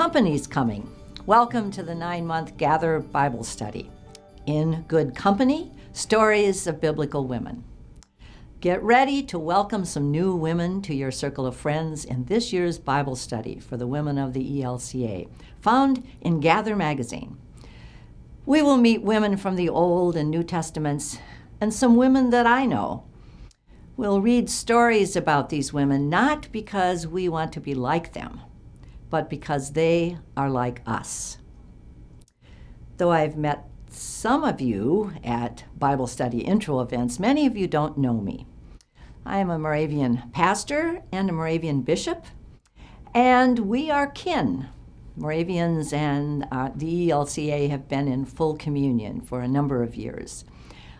company's coming. Welcome to the 9-month Gather Bible Study. In Good Company, Stories of Biblical Women. Get ready to welcome some new women to your circle of friends in this year's Bible study for the women of the ELCA, found in Gather magazine. We will meet women from the Old and New Testaments and some women that I know. We'll read stories about these women not because we want to be like them, but because they are like us. Though I've met some of you at Bible study intro events, many of you don't know me. I am a Moravian pastor and a Moravian bishop, and we are kin. Moravians and the ELCA have been in full communion for a number of years.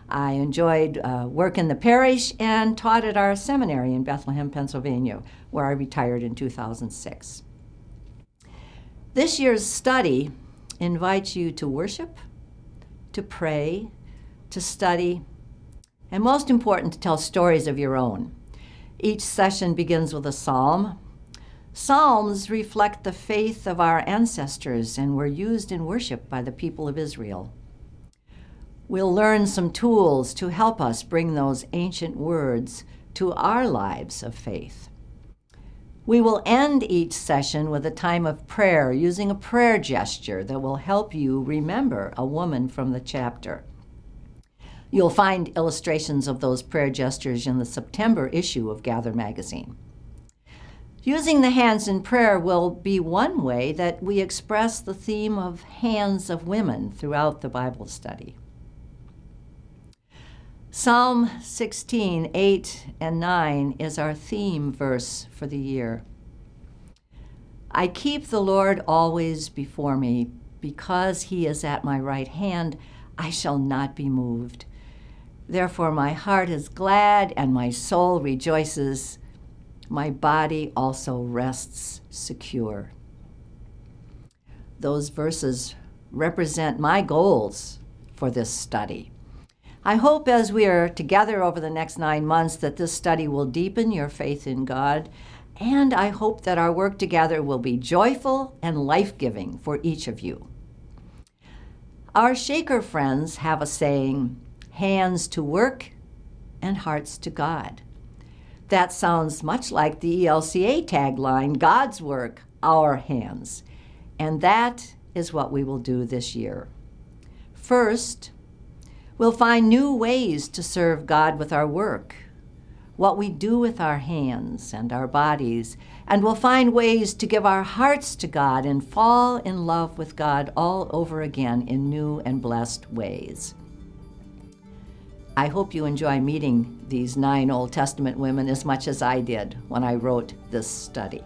I enjoyed work in the parish and taught at our seminary in Bethlehem, Pennsylvania, where I retired in 2006. This year's study invites you to worship, to pray, to study, and most important, to tell stories of your own. Each session begins with a psalm. Psalms reflect the faith of our ancestors and were used in worship by the people of Israel. We'll learn some tools to help us bring those ancient words to our lives of faith. We will end each session with a time of prayer using a prayer gesture that will help you remember a woman from the chapter. You'll find illustrations of those prayer gestures in the September issue of Gather magazine. Using the hands in prayer will be one way that we express the theme of hands of women throughout the Bible study. Psalm 16, 8 and 9 is our theme verse for the year. I keep the Lord always before me. Because he is at my right hand, I shall not be moved. Therefore my heart is glad and my soul rejoices. My body also rests secure. Those verses represent my goals for this study. I hope as we are together over the next 9 months that this study will deepen your faith in God, and I hope that our work together will be joyful and life-giving for each of you. Our Shaker friends have a saying, hands to work and hearts to God. That sounds much like the ELCA tagline, God's work, our hands. And that is what we will do this year. First, we'll find new ways to serve God with our work, what we do with our hands and our bodies, and we'll find ways to give our hearts to God and fall in love with God all over again in new and blessed ways. I hope you enjoy meeting these 9 Old Testament women as much as I did when I wrote this study.